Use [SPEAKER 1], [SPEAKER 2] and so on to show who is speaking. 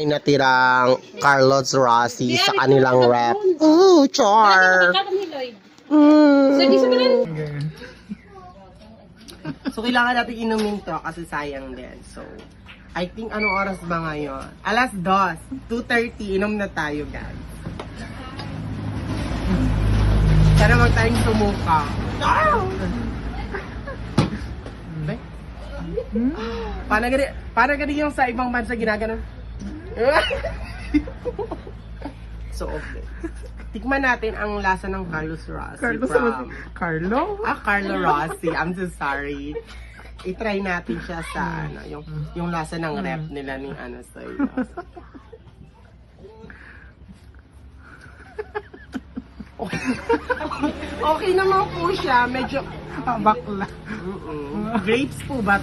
[SPEAKER 1] Ay natirang Carlos Rossi sa kanilang rep. Ooh, char! So, kailangan natin inumin to kasi sayang din. So, I think anong oras ba ngayon? Alas 2, 2:30, inom na tayo, guys. Sana mag tayong sumuka. Para gani yung sa ibang bansa ginaganon. So, okay. Tikman natin ang lasa ng Carlos Rossi.
[SPEAKER 2] Carlo?
[SPEAKER 1] Carlo Rossi. I'm so sorry. I-try natin siya sa yung lasa ng rep nila ni Soy. Okay naman po siya. Medyo
[SPEAKER 2] Bakla.
[SPEAKER 1] grapes po ba?